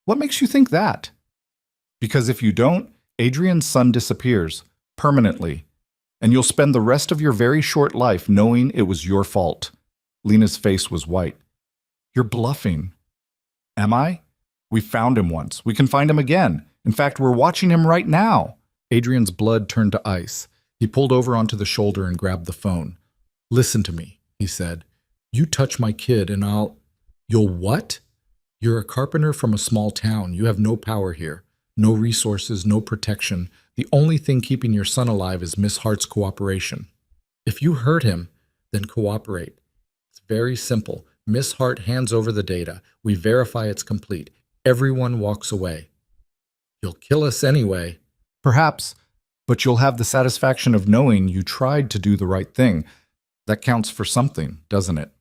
What makes you think that? Because if you don't, Adrian's son disappears permanently, and you'll spend the rest of your very short life knowing it was your fault. Lena's face was white. You're bluffing. Am I? We found him once. We can find him again. In fact, we're watching him right now. Adrian's blood turned to ice. He pulled over onto the shoulder and grabbed the phone. Listen to me, he said. You touch my kid and I'll... You'll what? You're a carpenter from a small town. You have no power here. No resources, no protection. The only thing keeping your son alive is Miss Hart's cooperation. If you hurt him, then cooperate. It's very simple. Miss Hart hands over the data. We verify it's complete. Everyone walks away. You'll kill us anyway. Perhaps, but you'll have the satisfaction of knowing you tried to do the right thing. That counts for something, doesn't it?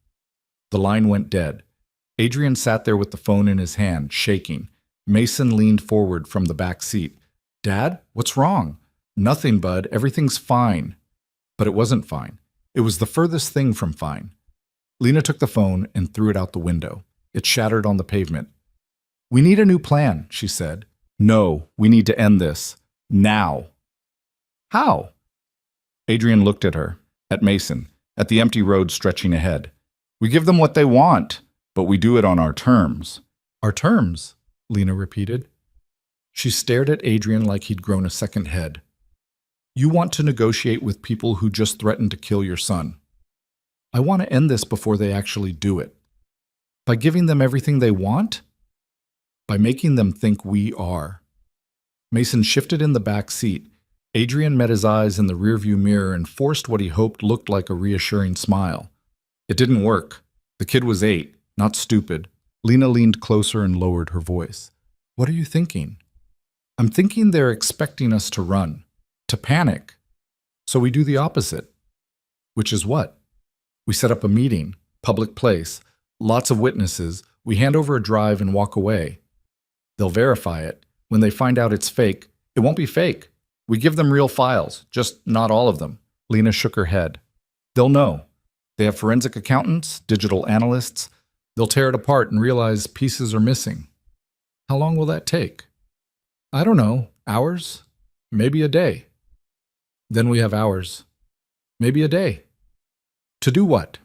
The line went dead. Adrian sat there with the phone in his hand, shaking. Mason leaned forward from the back seat. Dad, what's wrong? Nothing, bud. Everything's fine. But it wasn't fine. It was the furthest thing from fine. Lena took the phone and threw it out the window. It shattered on the pavement. We need a new plan, she said. No, we need to end this. Now. How? Adrian looked at her, at Mason, at the empty road stretching ahead. We give them what they want, but we do it on our terms. Our terms? Lena repeated. She stared at Adrian like he'd grown a second head. You want to negotiate with people who just threatened to kill your son. I want to end this before they actually do it. By giving them everything they want? By making them think we are. Mason shifted in the back seat. Adrian met his eyes in the rearview mirror and forced what he hoped looked like a reassuring smile. It didn't work. The kid was 8, not stupid. Lena leaned closer and lowered her voice. What are you thinking? I'm thinking they're expecting us to run, to panic. So we do the opposite. Which is what? We set up a meeting, public place, lots of witnesses. We hand over a drive and walk away. They'll verify it. When they find out it's fake, it won't be fake. We give them real files, just not all of them. Lena shook her head. They'll know. They have forensic accountants, digital analysts. They'll tear it apart and realize pieces are missing. How long will that take? I don't know. Hours? Maybe a day. Then we have hours. Maybe a day. To do what?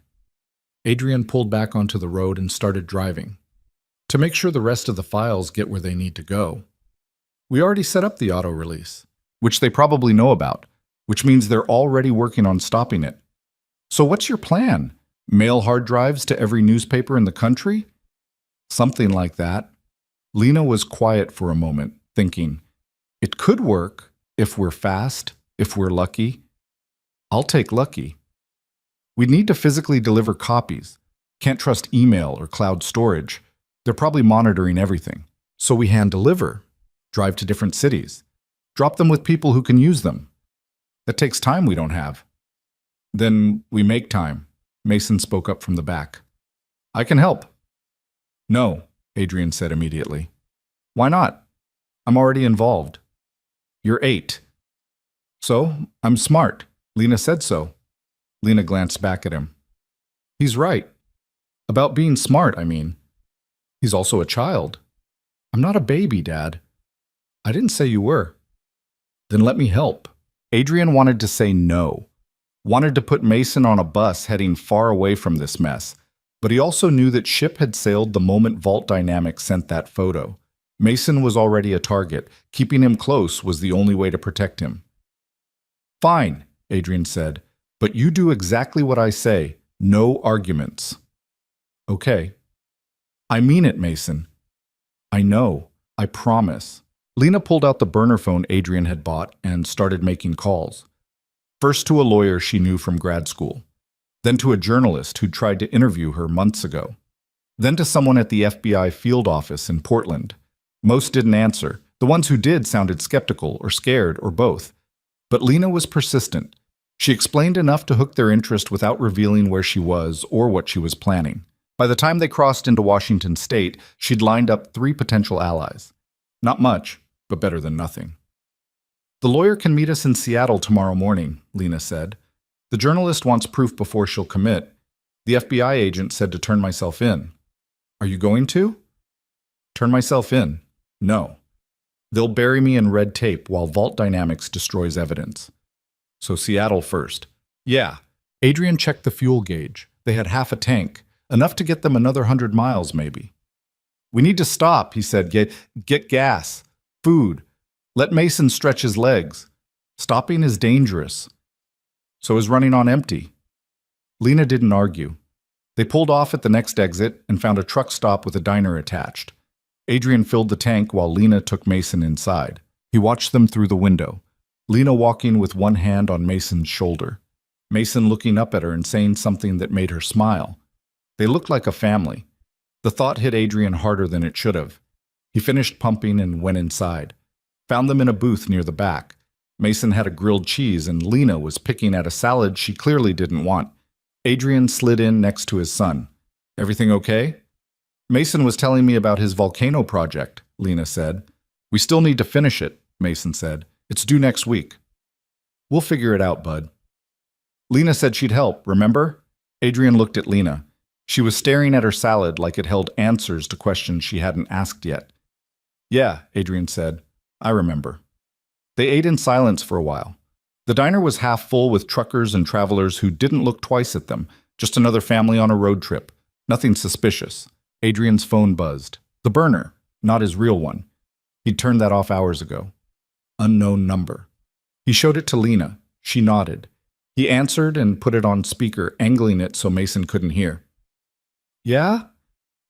Adrian pulled back onto the road and started driving. To make sure the rest of the files get where they need to go. We already set up the auto release, which they probably know about, which means they're already working on stopping it. So what's your plan? Mail hard drives to every newspaper in the country? Something like that. Lena was quiet for a moment, thinking, it could work if we're fast, if we're lucky. I'll take lucky. We'd need to physically deliver copies. Can't trust email or cloud storage. They're probably monitoring everything. So we hand deliver, drive to different cities, drop them with people who can use them. That takes time we don't have. Then we make time. Mason spoke up from the back. I can help. No, Adrian said immediately. Why not? I'm already involved. You're 8. So, I'm smart. Lena said so. Lena glanced back at him. He's right. About being smart, I mean. He's also a child. I'm not a baby, Dad. I didn't say you were. Then let me help. Adrian wanted to say no. Wanted to put Mason on a bus heading far away from this mess. But he also knew that ship had sailed the moment Vault Dynamics sent that photo. Mason was already a target. Keeping him close was the only way to protect him. Fine, Adrian said. But you do exactly what I say. No arguments. Okay. I mean it, Mason. I know. I promise. Lena pulled out the burner phone Adrian had bought and started making calls. First to a lawyer she knew from grad school. Then to a journalist who'd tried to interview her months ago. Then to someone at the FBI field office in Portland. Most didn't answer. The ones who did sounded skeptical or scared or both. But Lena was persistent. She explained enough to hook their interest without revealing where she was or what she was planning. By the time they crossed into Washington state, she'd lined up 3 potential allies. Not much, but better than nothing. The lawyer can meet us in Seattle tomorrow morning, Lena said. The journalist wants proof before she'll commit. The FBI agent said to turn myself in. Are you going to? Turn myself in, No. They'll bury me in red tape while Vault Dynamics destroys evidence. So Seattle first. Yeah. Adrian checked the fuel gauge. They had half a tank, enough to get them another 100 miles maybe. We need to stop, he said. Get gas, food. Let Mason stretch his legs. Stopping is dangerous. So is running on empty. Lena didn't argue. They pulled off at the next exit and found a truck stop with a diner attached. Adrian filled the tank while Lena took Mason inside. He watched them through the window, Lena walking with one hand on Mason's shoulder, Mason looking up at her and saying something that made her smile. They looked like a family. The thought hit Adrian harder than it should have. He finished pumping and went inside. Found them in a booth near the back. Mason had a grilled cheese and Lena was picking at a salad she clearly didn't want. Adrian slid in next to his son. Everything okay? Mason was telling me about his volcano project, Lena said. We still need to finish it, Mason said. It's due next week. We'll figure it out, bud. Lena said she'd help, remember? Adrian looked at Lena. She was staring at her salad like it held answers to questions she hadn't asked yet. Yeah, Adrian said. I remember. They ate in silence for a while. The diner was half full with truckers and travelers who didn't look twice at them, just another family on a road trip. Nothing suspicious. Adrian's phone buzzed. The burner, not his real one. He'd turned that off hours ago. Unknown number. He showed it to Lena. She nodded. He answered and put it on speaker, angling it so Mason couldn't hear. Yeah?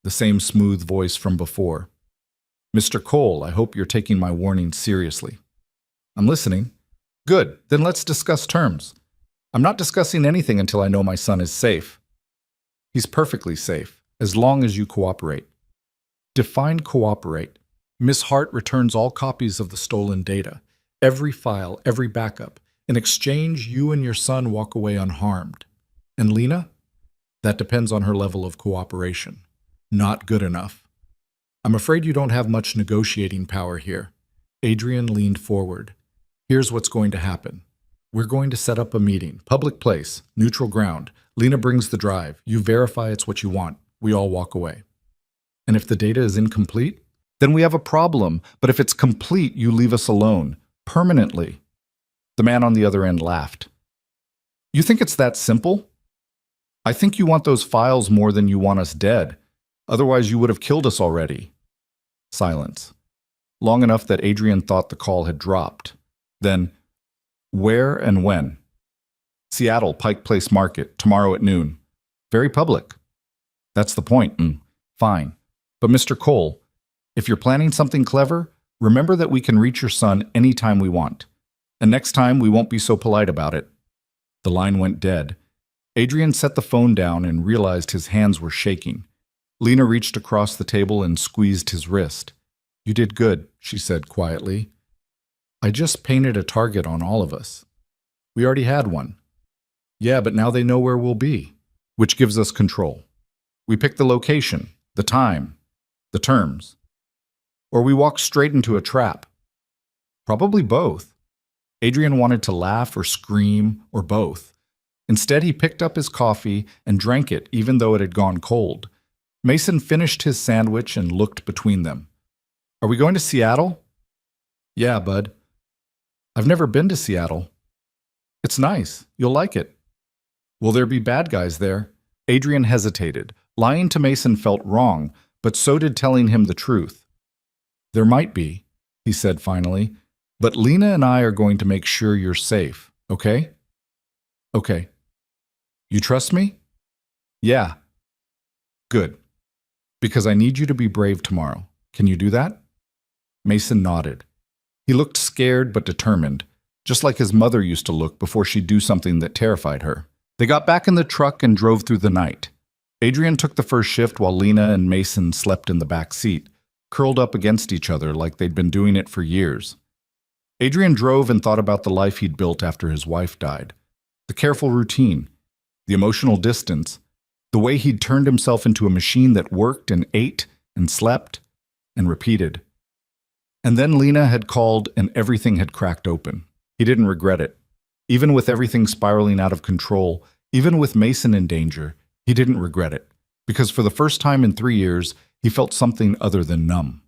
The same smooth voice from before. Mr. Cole, I hope you're taking my warning seriously. I'm listening. Good, then let's discuss terms. I'm not discussing anything until I know my son is safe. He's perfectly safe, as long as you cooperate. Define cooperate. Miss Hart returns all copies of the stolen data, every file, every backup. In exchange, you and your son walk away unharmed. And Lena? That depends on her level of cooperation. Not good enough. I'm afraid you don't have much negotiating power here. Adrian leaned forward. Here's what's going to happen. We're going to set up a meeting, public place, neutral ground. Lena brings the drive. You verify it's what you want. We all walk away. And if the data is incomplete, then we have a problem. But if it's complete, you leave us alone, permanently. The man on the other end laughed. You think it's that simple? I think you want those files more than you want us dead. Otherwise, you would have killed us already. Silence. Long enough that Adrian thought the call had dropped. Then, where and when? Seattle, Pike Place Market, tomorrow at noon. Very public. That's the point. Fine. But Mr. Cole, if you're planning something clever, remember that we can reach your son anytime we want. And next time, we won't be so polite about it. The line went dead. Adrian set the phone down and realized his hands were shaking. Lena reached across the table and squeezed his wrist. You did good, she said quietly. I just painted a target on all of us. We already had one. Yeah, but now they know where we'll be, which gives us control. We pick the location, the time, the terms. Or we walk straight into a trap. Probably both. Adrian wanted to laugh or scream or both. Instead, he picked up his coffee and drank it even though it had gone cold. Mason finished his sandwich and looked between them. Are we going to Seattle? Yeah, bud. I've never been to Seattle. It's nice. You'll like it. Will there be bad guys there? Adrian hesitated. Lying to Mason felt wrong, but so did telling him the truth. There might be, he said finally, but Lena and I are going to make sure you're safe, okay? Okay. You trust me? Yeah. Good. Because I need you to be brave tomorrow. Can you do that? Mason nodded. He looked scared but determined, just like his mother used to look before she'd do something that terrified her. They got back in the truck and drove through the night. Adrian took the first shift while Lena and Mason slept in the back seat, curled up against each other like they'd been doing it for years. Adrian drove and thought about the life he'd built after his wife died. The careful routine, the emotional distance, the way he'd turned himself into a machine that worked and ate and slept and repeated. And then Lena had called and everything had cracked open. He didn't regret it. Even with everything spiraling out of control, even with Mason in danger, he didn't regret it. Because for the first time in 3 years, he felt something other than numb.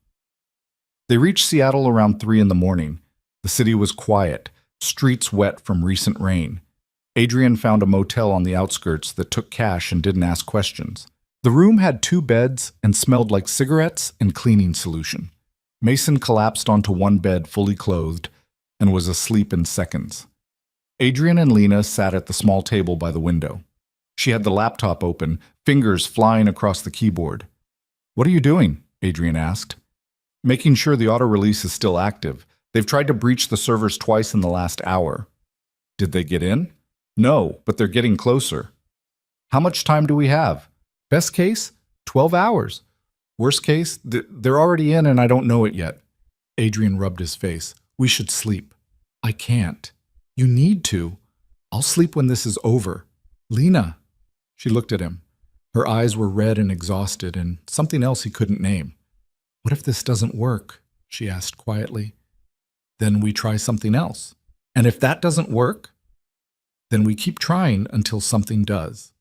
They reached Seattle around 3 in the morning. The city was quiet, streets wet from recent rain. Adrian found a motel on the outskirts that took cash and didn't ask questions. The room had 2 beds and smelled like cigarettes and cleaning solution. Mason collapsed onto one bed fully clothed and was asleep in seconds. Adrian and Lena sat at the small table by the window. She had the laptop open, fingers flying across the keyboard. "What are you doing?" Adrian asked. "Making sure the auto-release is still active. They've tried to breach the servers twice in the last hour." "Did they get in?" "No, but they're getting closer." "How much time do we have?" "Best case, 12 hours. Worst case, they're already in and I don't know it yet." Adrian rubbed his face. "We should sleep." "I can't." "You need to." "I'll sleep when this is over." "Lena." She looked at him. Her eyes were red and exhausted, and something else he couldn't name. "What if this doesn't work?" she asked quietly. "Then we try something else. And if that doesn't work, then we keep trying until something does."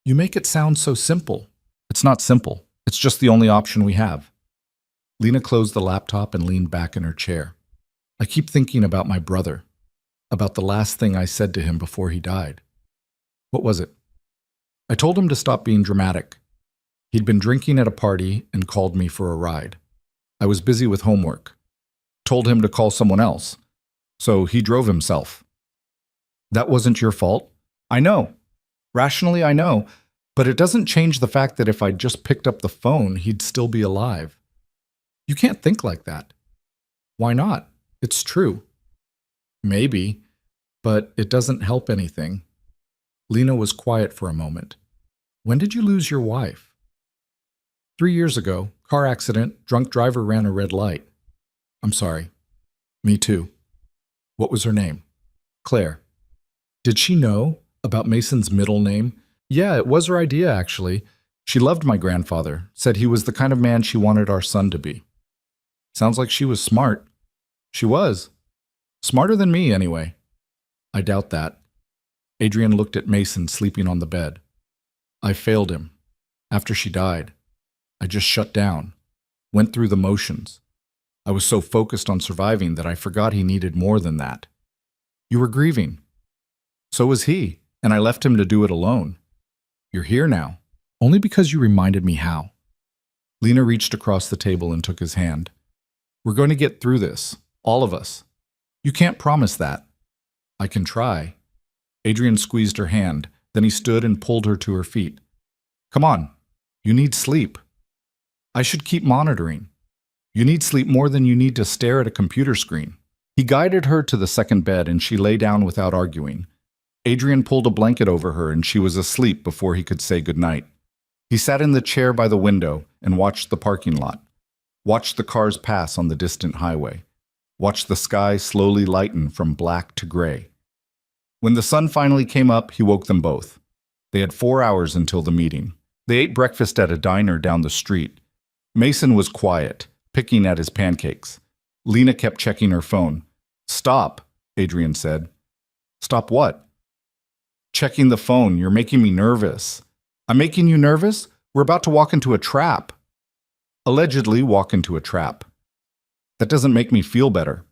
"You make it sound so simple." "It's not simple. It's just the only option we have." Lena closed the laptop and leaned back in her chair. "I keep thinking about my brother, about the last thing I said to him before he died." "What was it?" "I told him to stop being dramatic. He'd been drinking at a party and called me for a ride. I was busy with homework. Told him to call someone else. So he drove himself." "That wasn't your fault." "I know. Rationally, I know. But it doesn't change the fact that if I'd just picked up the phone, he'd still be alive." "You can't think like that." "Why not? It's true." "Maybe, but it doesn't help anything." Lena was quiet for a moment. "When did you lose your wife?" 3 years ago. Car accident, drunk driver ran a red light." "I'm sorry." "Me too." "What was her name?" "Claire." "Did she know about Mason's middle name?" "Yeah, it was her idea, actually. She loved my grandfather, said he was the kind of man she wanted our son to be." "Sounds like she was smart." "She was. Smarter than me, anyway." "I doubt that." Adrian looked at Mason sleeping on the bed. "I failed him. After she died, I just shut down, went through the motions. I was so focused on surviving that I forgot he needed more than that." "You were grieving." "So was he, and I left him to do it alone." "You're here now, only because you reminded me how." Lena reached across the table and took his hand. "We're going to get through this, all of us." "You can't promise that." "I can try." Adrian squeezed her hand, then he stood and pulled her to her feet. "Come on, you need sleep." "I should keep monitoring." "You need sleep more than you need to stare at a computer screen." He guided her to the second bed and she lay down without arguing. Adrian pulled a blanket over her and she was asleep before he could say goodnight. He sat in the chair by the window and watched the parking lot, watched the cars pass on the distant highway, watched the sky slowly lighten from black to gray. When the sun finally came up, he woke them both. They had 4 hours until the meeting. They ate breakfast at a diner down the street. Mason was quiet, picking at his pancakes. Lena kept checking her phone. "Stop," Adrian said. "Stop what?" "Checking the phone. You're making me nervous." "I'm making you nervous? We're about to walk into a trap." "Allegedly walk into a trap." "That doesn't make me feel better."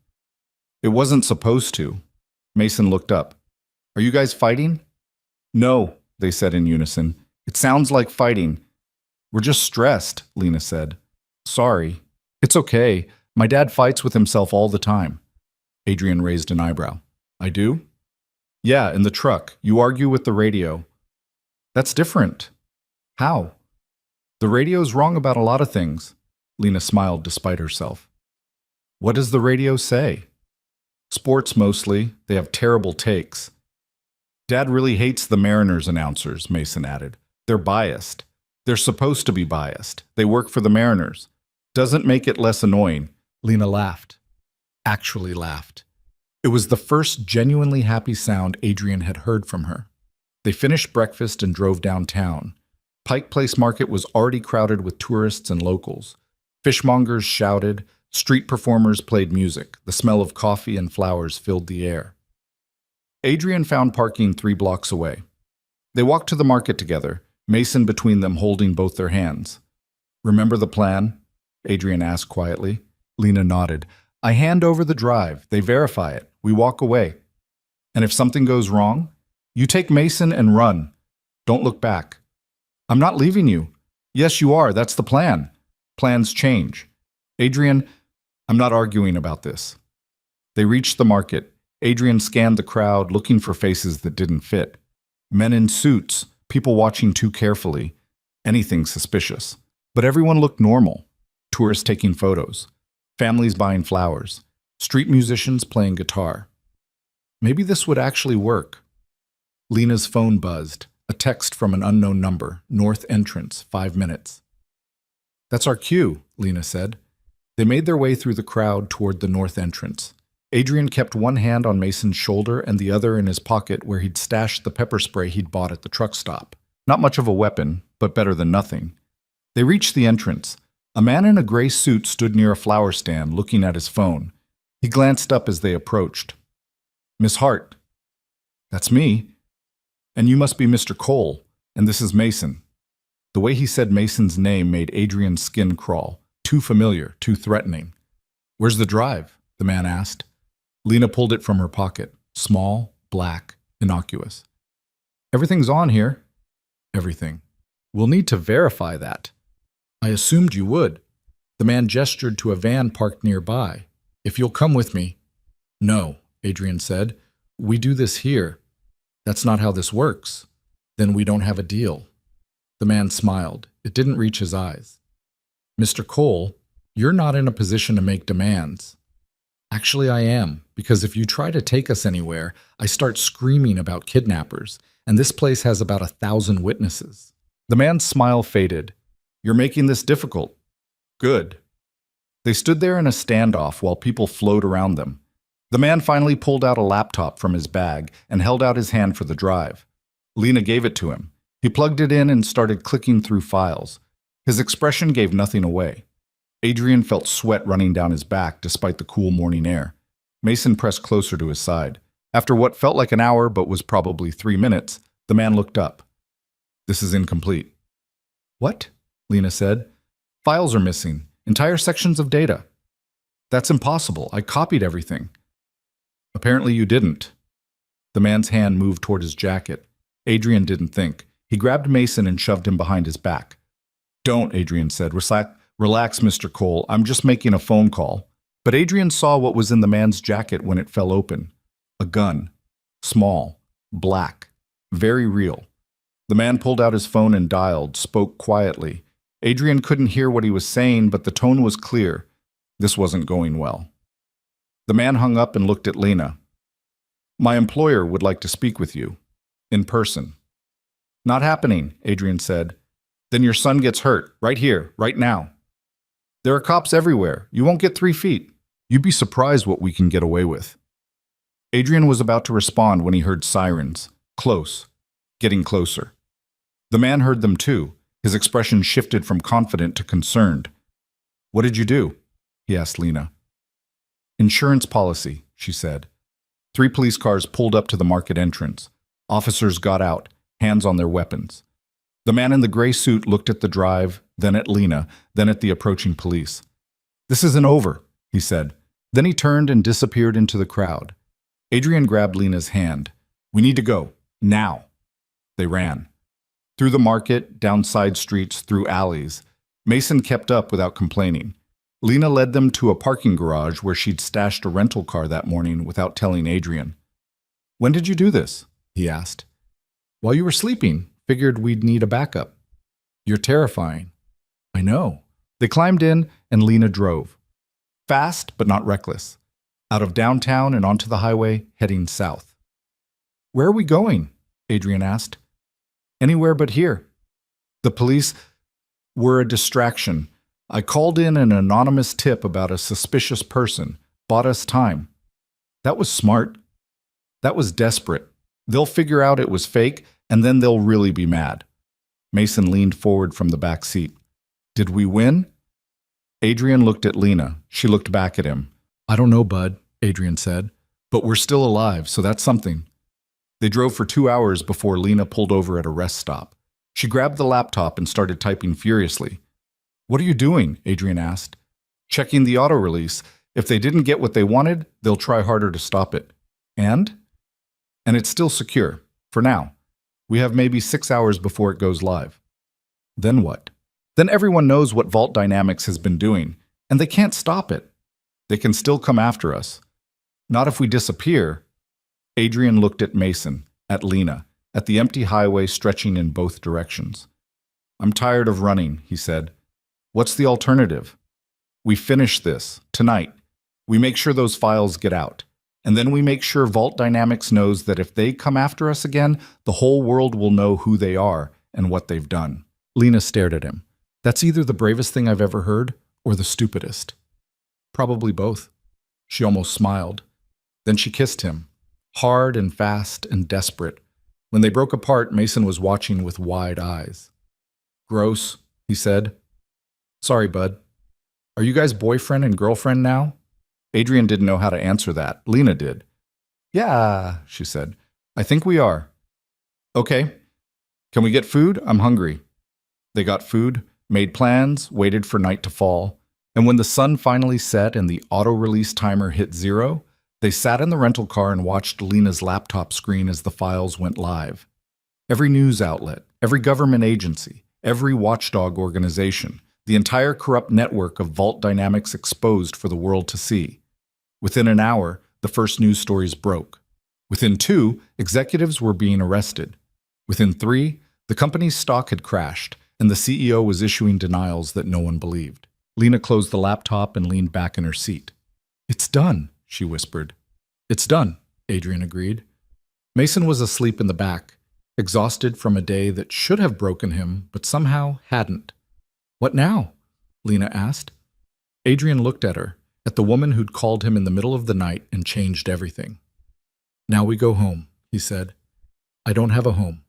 "It wasn't supposed to." Mason looked up. "Are you guys fighting?" "No," they said in unison. "It sounds like fighting." "We're just stressed," Lena said. "Sorry." "It's okay. My dad fights with himself all the time." Adrian raised an eyebrow. "I do?" "Yeah, in the truck. You argue with the radio." "That's different." "How?" "The radio's wrong about a lot of things." Lena smiled despite herself. "What does the radio say?" "Sports mostly. They have terrible takes." "Dad really hates the Mariners announcers," Mason added. "They're biased. They're supposed to be biased. They work for the Mariners. Doesn't make it less annoying." Lena laughed. Actually laughed. It was the first genuinely happy sound Adrian had heard from her. They finished breakfast and drove downtown. Pike Place Market was already crowded with tourists and locals. Fishmongers shouted, street performers played music. The smell of coffee and flowers filled the air. Adrian found parking 3 blocks away. They walked to the market together, Mason between them holding both their hands. "Remember the plan?" Adrian asked quietly. Lena nodded. I hand over the drive. They verify it. We walk away. And if something goes wrong, you take Mason and run. Don't look back. I'm not leaving you. Yes, you are. That's the plan. Plans change. Adrian, I'm not arguing about this. They reached the market. Adrian scanned the crowd, looking for faces that didn't fit. Men in suits, people watching too carefully, anything suspicious. But everyone looked normal. Tourists taking photos, families buying flowers, street musicians playing guitar. Maybe this would actually work. Lena's phone buzzed. A text from an unknown number. North entrance, 5 minutes. That's our cue, Lena said. They made their way through the crowd toward the north entrance. Adrian kept one hand on Mason's shoulder and the other in his pocket where he'd stashed the pepper spray he'd bought at the truck stop. Not much of a weapon, but better than nothing. They reached the entrance. A man in a gray suit stood near a flower stand looking at his phone. He glanced up as they approached. Miss Hart. That's me. And you must be Mr. Cole, and this is Mason. The way he said Mason's name made Adrian's skin crawl. Too familiar, too threatening. Where's the drive? The man asked. Lena pulled it from her pocket. Small, black, innocuous. Everything's on here. Everything. We'll need to verify that. I assumed you would. The man gestured to a van parked nearby. If you'll come with me. No, Adrian said. We do this here. That's not how this works. Then we don't have a deal. The man smiled. It didn't reach his eyes. Mr. Cole, you're not in a position to make demands. Actually, I am, because if you try to take us anywhere, I start screaming about kidnappers, and this place has about 1,000 witnesses. The man's smile faded. You're making this difficult. Good. They stood there in a standoff while people flowed around them. The man finally pulled out a laptop from his bag and held out his hand for the drive. Lena gave it to him. He plugged it in and started clicking through files. His expression gave nothing away. Adrian felt sweat running down his back despite the cool morning air. Mason pressed closer to his side. After what felt like an hour but was probably 3 minutes, the man looked up. This is incomplete. What? Lena said. Files are missing. Entire sections of data. That's impossible. I copied everything. Apparently you didn't. The man's hand moved toward his jacket. Adrian didn't think. He grabbed Mason and shoved him behind his back. Don't, Adrian said. Relax, Mr. Cole. I'm just making a phone call. But Adrian saw what was in the man's jacket when it fell open. A gun. Small. Black. Very real. The man pulled out his phone and dialed, spoke quietly. Adrian couldn't hear what he was saying, but the tone was clear. This wasn't going well. The man hung up and looked at Lena. My employer would like to speak with you. In person. Not happening, Adrian said. Then your son gets hurt, right here, right now. There are cops everywhere. You won't get 3 feet. You'd be surprised what we can get away with. Adrian was about to respond when he heard sirens. Close. Getting closer. The man heard them too. His expression shifted from confident to concerned. What did you do? He asked Lena. Insurance policy, she said. 3 police cars pulled up to the market entrance. Officers got out, hands on their weapons. The man in the gray suit looked at the drive, then at Lena, then at the approaching police. This isn't over, he said. Then he turned and disappeared into the crowd. Adrian grabbed Lena's hand. We need to go. Now. They ran. Through the market, down side streets, through alleys. Mason kept up without complaining. Lena led them to a parking garage where she'd stashed a rental car that morning without telling Adrian. When did you do this? He asked. While you were sleeping. Figured we'd need a backup. You're terrifying. I know. They climbed in and Lena drove. Fast, but not reckless. Out of downtown and onto the highway, heading south. Where are we going? Adrian asked. Anywhere but here. The police were a distraction. I called in an anonymous tip about a suspicious person. Bought us time. That was smart. That was desperate. They'll figure out it was fake, and then they'll really be mad. Mason leaned forward from the back seat. Did we win? Adrian looked at Lena. She looked back at him. I don't know, bud, Adrian said. But we're still alive, so that's something. They drove for 2 hours before Lena pulled over at a rest stop. She grabbed the laptop and started typing furiously. What are you doing? Adrian asked. checking the auto release. If they didn't get what they wanted, they'll try harder to stop it. And? And it's still secure, for now. We have maybe 6 hours before it goes live. Then what? Then everyone knows what Vault Dynamics has been doing, and they can't stop it. They can still come after us. Not if we disappear. Adrian looked at Mason, at Lena, at the empty highway stretching in both directions. I'm tired of running, he said. What's the alternative? We finish this, tonight. We make sure those files get out. And then we make sure Vault Dynamics knows that if they come after us again, the whole world will know who they are and what they've done. Lena stared at him. That's either the bravest thing I've ever heard or the stupidest. Probably both. She almost smiled. Then she kissed him, hard and fast and desperate. When they broke apart, Mason was watching with wide eyes. Gross, he said. Sorry, bud. Are you guys boyfriend and girlfriend now? Adrian didn't know how to answer that. Lena did. Yeah, she said. I think we are. Okay. Can we get food? I'm hungry. They got food, made plans, waited for night to fall, and when the sun finally set and the auto-release timer hit 0, they sat in the rental car and watched Lena's laptop screen as the files went live. Every news outlet, every government agency, every watchdog organization, the entire corrupt network of Vault Dynamics exposed for the world to see. Within an hour, the first news stories broke. Within 2, executives were being arrested. Within 3, the company's stock had crashed, and the CEO was issuing denials that no one believed. Lena closed the laptop and leaned back in her seat. It's done, she whispered. It's done, Adrian agreed. Mason was asleep in the back, exhausted from a day that should have broken him, but somehow hadn't. What now? Lena asked. Adrian looked at her, at the woman who'd called him in the middle of the night and changed everything. Now we go home, he said. I don't have a home.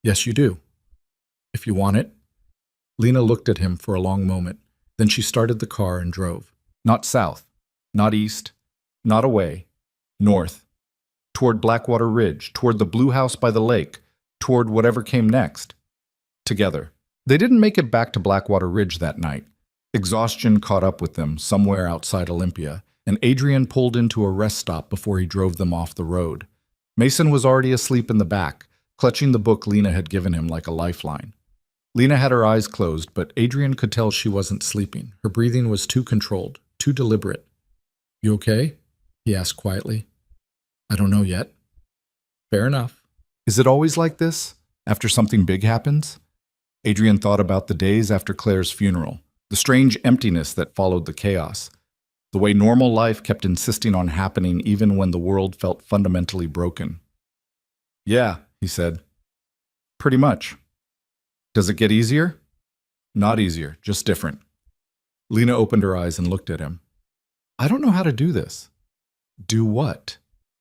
Yes, you do. If you want it. Lena looked at him for a long moment. Then she started the car and drove. Not south, not east, not away. North. Toward Blackwater Ridge, toward the blue house by the lake, toward whatever came next. Together. They didn't make it back to Blackwater Ridge that night. Exhaustion caught up with them somewhere outside Olympia, and Adrian pulled into a rest stop before he drove them off the road. Mason was already asleep in the back, clutching the book Lena had given him like a lifeline. Lena had her eyes closed, but Adrian could tell she wasn't sleeping. Her breathing was too controlled, too deliberate. You okay? He asked quietly. I don't know yet. Fair enough. Is it always like this, after something big happens? Adrian thought about the days after Claire's funeral, the strange emptiness that followed the chaos, the way normal life kept insisting on happening even when the world felt fundamentally broken. Yeah, he said. Pretty much. Does it get easier? Not easier, just different. Lena opened her eyes and looked at him. I don't know how to do this. Do what?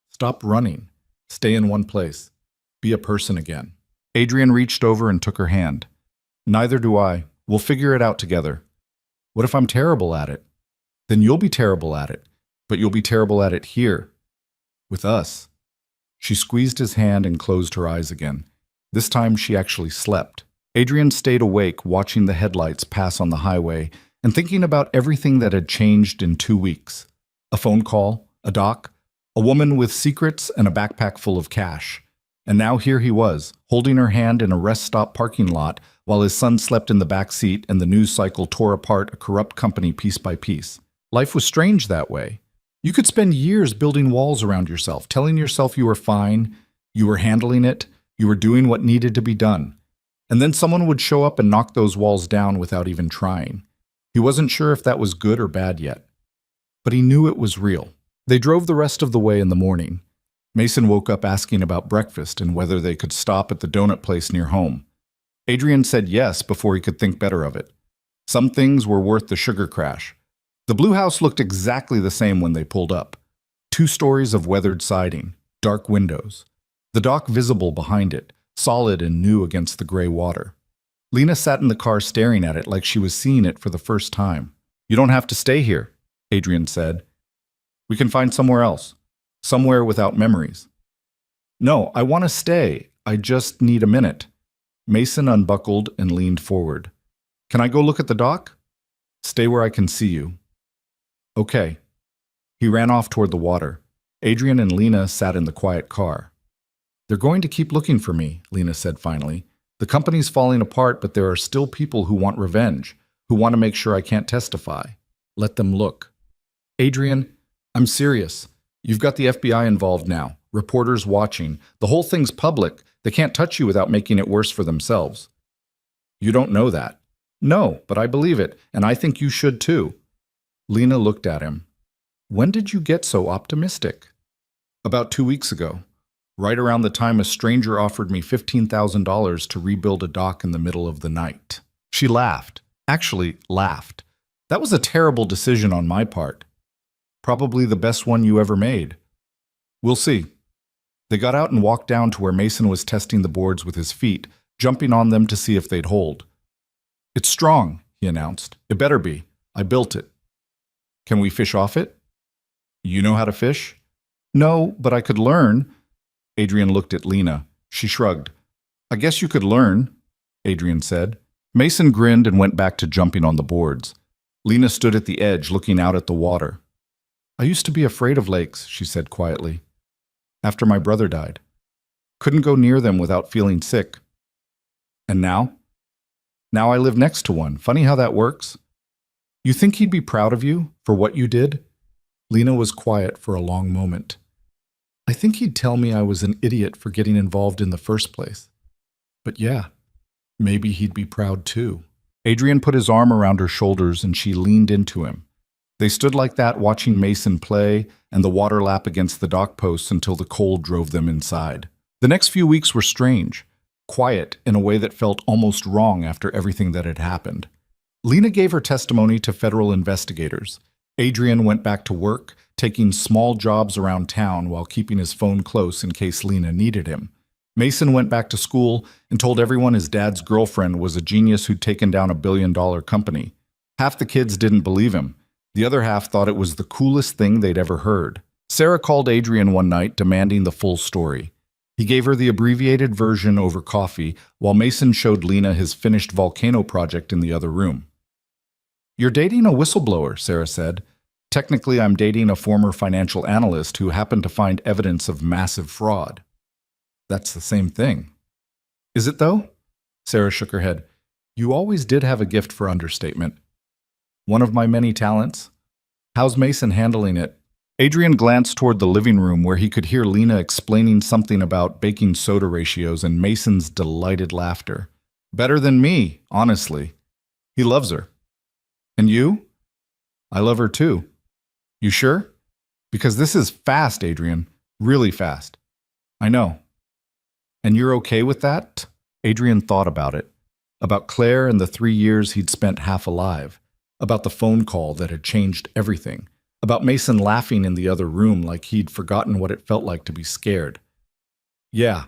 Stop running. Stay in one place. Be a person again. Adrian reached over and took her hand. Neither do I. We'll figure it out together. What if I'm terrible at it? Then you'll be terrible at it, but you'll be terrible at it here, with us. She squeezed his hand and closed her eyes again. This time she actually slept. Adrian stayed awake, watching the headlights pass on the highway and thinking about everything that had changed in 2 weeks. A phone call, a doc, a woman with secrets and a backpack full of cash. And now here he was, holding her hand in a rest stop parking lot while his son slept in the back seat and the news cycle tore apart a corrupt company piece by piece. Life was strange that way. You could spend years building walls around yourself, telling yourself you were fine, you were handling it, you were doing what needed to be done. And then someone would show up and knock those walls down without even trying. He wasn't sure if that was good or bad yet. But he knew it was real. They drove the rest of the way in the morning. Mason woke up asking about breakfast and whether they could stop at the donut place near home. Adrian said yes before he could think better of it. Some things were worth the sugar crash. The blue house looked exactly the same when they pulled up. 2 stories of weathered siding, dark windows. The dock visible behind it, solid and new against the gray water. Lena sat in the car staring at it like she was seeing it for the first time. You don't have to stay here, Adrian said. We can find somewhere else. Somewhere without memories. No, I want to stay. I just need a minute. Mason unbuckled and leaned forward. Can I go look at the dock? Stay where I can see you. Okay. He ran off toward the water. Adrian and Lena sat in the quiet car. They're going to keep looking for me, Lena said finally. The company's falling apart, but there are still people who want revenge, who want to make sure I can't testify. Let them look. Adrian, I'm serious. You've got the FBI involved now, reporters watching. The whole thing's public. They can't touch you without making it worse for themselves. You don't know that. No, but I believe it, and I think you should too. Lena looked at him. When did you get so optimistic? About 2 weeks ago, right around the time a stranger offered me $15,000 to rebuild a dock in the middle of the night. She laughed. Actually, laughed. That was a terrible decision on my part. Probably the best one you ever made. We'll see. They got out and walked down to where Mason was testing the boards with his feet, jumping on them to see if they'd hold. It's strong, he announced. It better be. I built it. Can we fish off it? You know how to fish? No, but I could learn. Adrian looked at Lena. She shrugged. I guess you could learn, Adrian said. Mason grinned and went back to jumping on the boards. Lena stood at the edge, looking out at the water. I used to be afraid of lakes, she said quietly. After my brother died. Couldn't go near them without feeling sick. And now? Now I live next to one. Funny how that works. You think he'd be proud of you for what you did? Lena was quiet for a long moment. I think he'd tell me I was an idiot for getting involved in the first place. But yeah, maybe he'd be proud too. Adrian put his arm around her shoulders and she leaned into him. They stood like that watching Mason play and the water lap against the dock posts until the cold drove them inside. The next few weeks were strange, quiet in a way that felt almost wrong after everything that had happened. Lena gave her testimony to federal investigators. Adrian went back to work, taking small jobs around town while keeping his phone close in case Lena needed him. Mason went back to school and told everyone his dad's girlfriend was a genius who'd taken down a billion-dollar company. Half the kids didn't believe him. The other half thought it was the coolest thing they'd ever heard. Sarah called Adrian one night demanding the full story. He gave her the abbreviated version over coffee while Mason showed Lena his finished volcano project in the other room. You're dating a whistleblower, Sarah said. Technically, I'm dating a former financial analyst who happened to find evidence of massive fraud. That's the same thing. Is it, though? Sarah shook her head. You always did have a gift for understatement. One of my many talents. How's Mason handling it? Adrian glanced toward the living room where he could hear Lena explaining something about baking soda ratios and Mason's delighted laughter. Better than me, honestly. He loves her. And you? I love her too. You sure? Because this is fast, Adrian. Really fast. I know. And you're okay with that? Adrian thought about it. About Claire and the 3 years he'd spent half alive. About the phone call that had changed everything. About Mason laughing in the other room like he'd forgotten what it felt like to be scared. Yeah,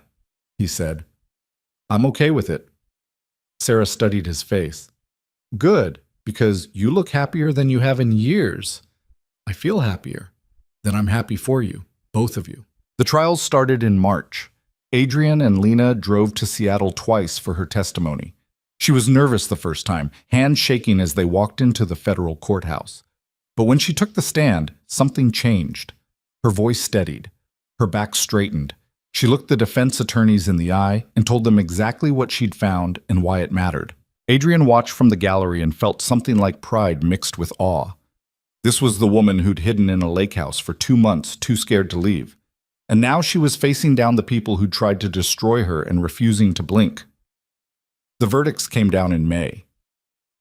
he said. I'm okay with it. Sarah studied his face. Good, because you look happier than you have in years. I feel happier. Then I'm happy for you, both of you. The trials started in March. Adrian and Lena drove to Seattle twice for her testimony. She was nervous the first time, hands shaking as they walked into the federal courthouse. But when she took the stand, something changed. Her voice steadied. Her back straightened. She looked the defense attorneys in the eye and told them exactly what she'd found and why it mattered. Adrian watched from the gallery and felt something like pride mixed with awe. This was the woman who'd hidden in a lake house for 2 months, too scared to leave. And now she was facing down the people who tried to destroy her and refusing to blink. The verdicts came down in May.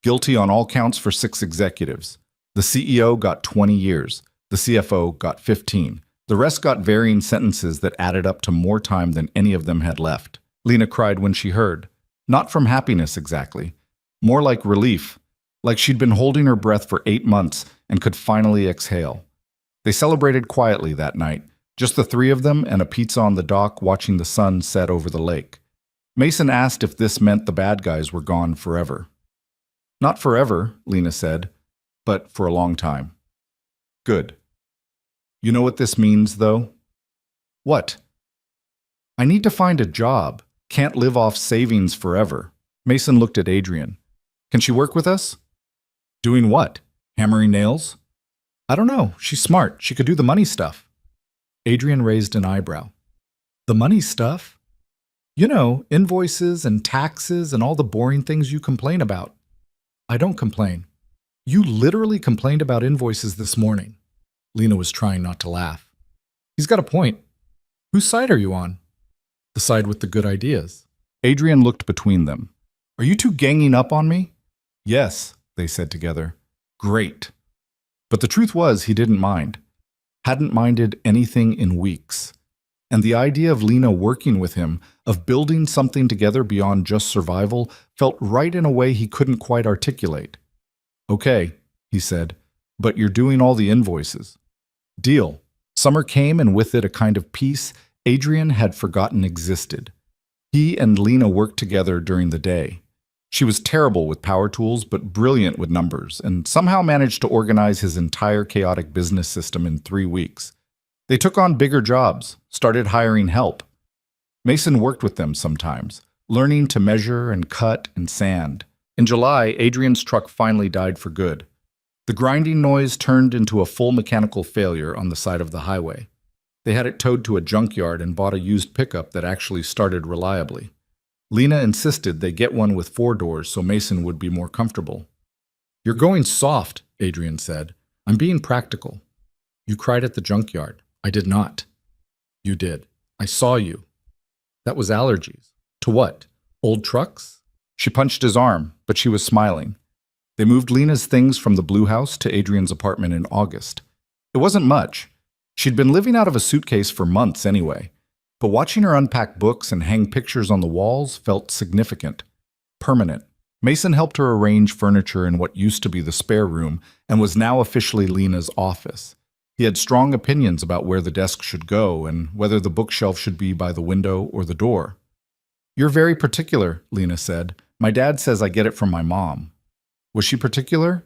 Guilty on all counts for 6 executives. The CEO got 20 years. The CFO got 15. The rest got varying sentences that added up to more time than any of them had left. Lena cried when she heard. Not from happiness exactly. More like relief. Like she'd been holding her breath for 8 months and could finally exhale. They celebrated quietly that night. Just the 3 of them and a pizza on the dock watching the sun set over the lake. Mason asked if this meant the bad guys were gone forever. Not forever, Lena said, but for a long time. Good. You know what this means, though? What? I need to find a job. Can't live off savings forever. Mason looked at Adrian. Can she work with us? Doing what? Hammering nails? I don't know. She's smart. She could do the money stuff. Adrian raised an eyebrow. The money stuff? You know, invoices and taxes and all the boring things you complain about. I don't complain. You literally complained about invoices this morning. Lena was trying not to laugh. He's got a point. Whose side are you on? The side with the good ideas. Adrian looked between them. Are you two ganging up on me? Yes, they said together. Great. But the truth was he didn't mind. Hadn't minded anything in weeks. And the idea of Lena working with him, of building something together beyond just survival, felt right in a way he couldn't quite articulate. Okay, he said, but you're doing all the invoices. Deal. Summer came, and with it a kind of peace Adrian had forgotten existed. He and Lena worked together during the day. She was terrible with power tools, but brilliant with numbers, and somehow managed to organize his entire chaotic business system in 3 weeks. They took on bigger jobs, started hiring help. Mason worked with them sometimes, learning to measure and cut and sand. In July, Adrian's truck finally died for good. The grinding noise turned into a full mechanical failure on the side of the highway. They had it towed to a junkyard and bought a used pickup that actually started reliably. Lena insisted they get one with 4 doors so Mason would be more comfortable. You're going soft, Adrian said. I'm being practical. You cried at the junkyard. I did not. You did. I saw you. That was allergies. To what? Old trucks? She punched his arm, but she was smiling. They moved Lena's things from the Blue House to Adrian's apartment in August. It wasn't much. She'd been living out of a suitcase for months anyway, but watching her unpack books and hang pictures on the walls felt significant, permanent. Mason helped her arrange furniture in what used to be the spare room and was now officially Lena's office. He had strong opinions about where the desk should go and whether the bookshelf should be by the window or the door. You're very particular, Lena said. My dad says I get it from my mom. Was she particular?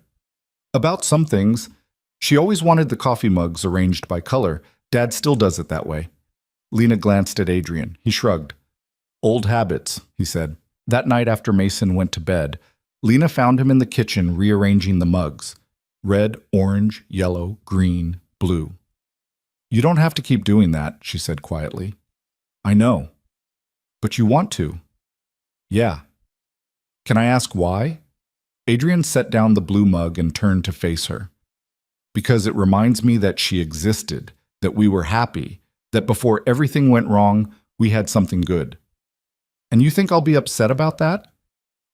About some things. She always wanted the coffee mugs arranged by color. Dad still does it that way. Lena glanced at Adrian. He shrugged. Old habits, he said. That night after Mason went to bed, Lena found him in the kitchen rearranging the mugs. Red, orange, yellow, green, blue. You don't have to keep doing that, she said quietly. I know. But you want to. Yeah. Can I ask why? Adrian set down the blue mug and turned to face her. Because it reminds me that she existed, that we were happy, that before everything went wrong, we had something good. And you think I'll be upset about that?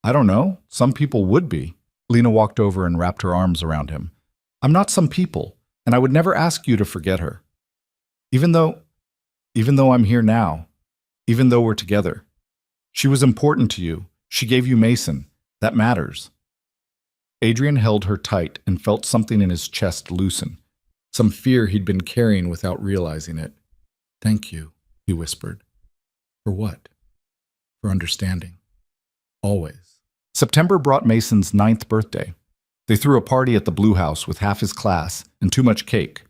I don't know. Some people would be. Lena walked over and wrapped her arms around him. I'm not some people, and I would never ask you to forget her. Even though I'm here now, even though we're together. She was important to you. She gave you Mason. That matters. Adrian held her tight and felt something in his chest loosen, some fear he'd been carrying without realizing it. Thank you, he whispered. For what? For understanding. Always. September brought Mason's 9th birthday. They threw a party at the Blue House with half his class and too much cake.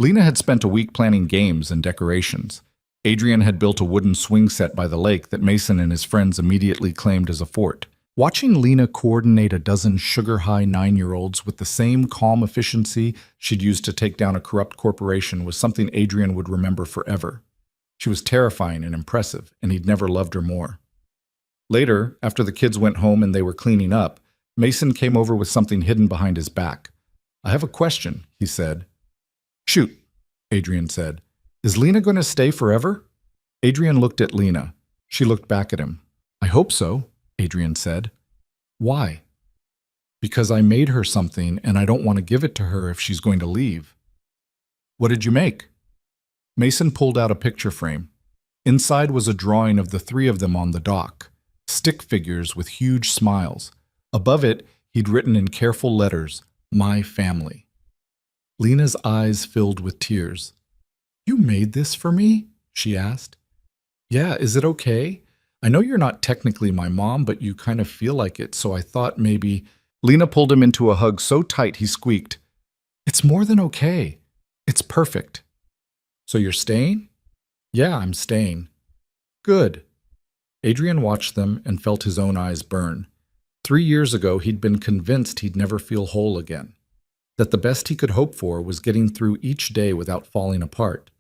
Lena had spent a week planning games and decorations. Adrian had built a wooden swing set by the lake that Mason and his friends immediately claimed as a fort. Watching Lena coordinate a dozen sugar-high 9-year-olds with the same calm efficiency she'd used to take down a corrupt corporation was something Adrian would remember forever. She was terrifying and impressive, and he'd never loved her more. Later, after the kids went home and they were cleaning up, Mason came over with something hidden behind his back. I have a question, he said. Shoot, Adrian said. Is Lena going to stay forever? Adrian looked at Lena. She looked back at him. I hope so, Adrian said. Why? Because I made her something and I don't want to give it to her if she's going to leave. What did you make? Mason pulled out a picture frame. Inside was a drawing of the 3 of them on the dock, stick figures with huge smiles. Above it, he'd written in careful letters, My family. Lena's eyes filled with tears. You made this for me? She asked. Yeah, is it okay? I know you're not technically my mom, but you kind of feel like it, so I thought maybe... Lena pulled him into a hug so tight he squeaked. It's more than okay. It's perfect. So you're staying? Yeah, I'm staying. Good. Adrian watched them and felt his own eyes burn. 3 years ago, he'd been convinced he'd never feel whole again. that the best he could hope for was getting through each day without falling apart.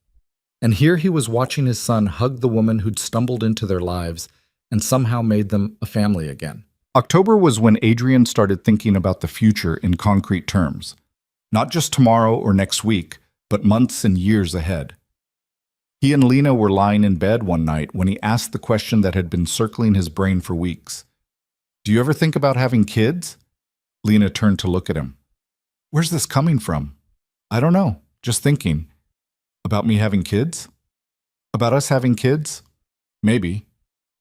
And here he was watching his son hug the woman who'd stumbled into their lives and somehow made them a family again. October was when Adrian started thinking about the future in concrete terms. Not just tomorrow or next week, but months and years ahead. He and Lena were lying in bed one night when he asked the question that had been circling his brain for weeks. "Do you ever think about having kids?" Lena turned to look at him. "Where's this coming from?" "I don't know, just thinking." "About me having kids?" "About us having kids? Maybe.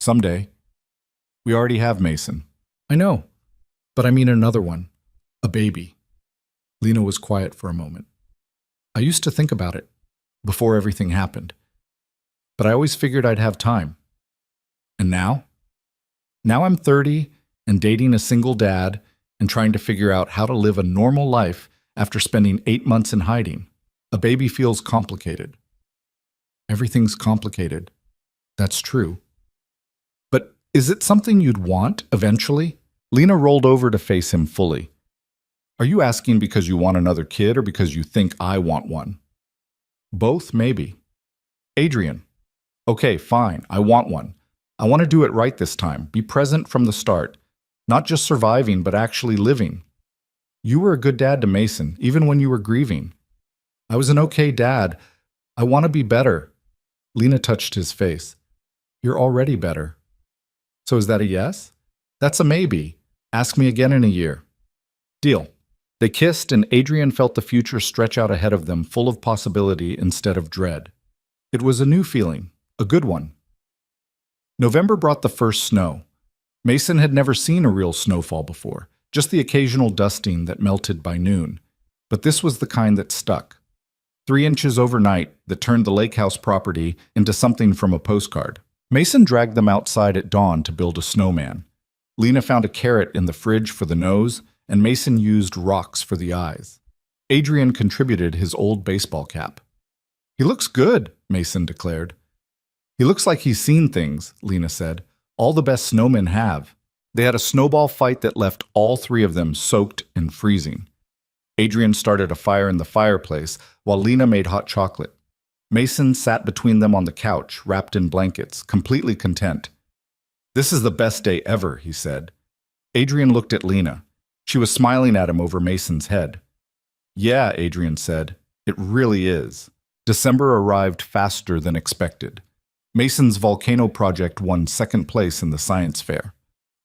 Someday. We already have Mason." "I know, but I mean another one. A baby." Lena was quiet for a moment. "I used to think about it, before everything happened. But I always figured I'd have time. And now? Now I'm 30 and dating a single dad and trying to figure out how to live a normal life after spending 8 months in hiding. A baby feels complicated." "Everything's complicated. That's true. But is it something you'd want eventually?" Lena rolled over to face him fully. "Are you asking because you want another kid or because you think I want one?" "Both, maybe." "Adrian, okay, fine, I want one. I want to do it right this time, be present from the start. Not just surviving, but actually living. You were a good dad to Mason, even when you were grieving." "I was an okay dad. I want to be better." Lena touched his face. "You're already better." "So is that a yes?" "That's a maybe. Ask me again in a year." "Deal." They kissed, and Adrian felt the future stretch out ahead of them, full of possibility instead of dread. It was a new feeling, a good one. November brought the first snow. Mason had never seen a real snowfall before, just the occasional dusting that melted by noon. But this was the kind that stuck. 3 inches overnight that turned the lake house property into something from a postcard. Mason dragged them outside at dawn to build a snowman. Lena found a carrot in the fridge for the nose, and Mason used rocks for the eyes. Adrian contributed his old baseball cap. "He looks good," Mason declared. "He looks like he's seen things," Lena said. "All the best snowmen have." They had a snowball fight that left all 3 of them soaked and freezing. Adrian started a fire in the fireplace while Lena made hot chocolate. Mason sat between them on the couch, wrapped in blankets, completely content. "This is the best day ever," he said. Adrian looked at Lena. She was smiling at him over Mason's head. "Yeah," Adrian said, "it really is." December arrived faster than expected. Mason's volcano project won 2nd place in the science fair.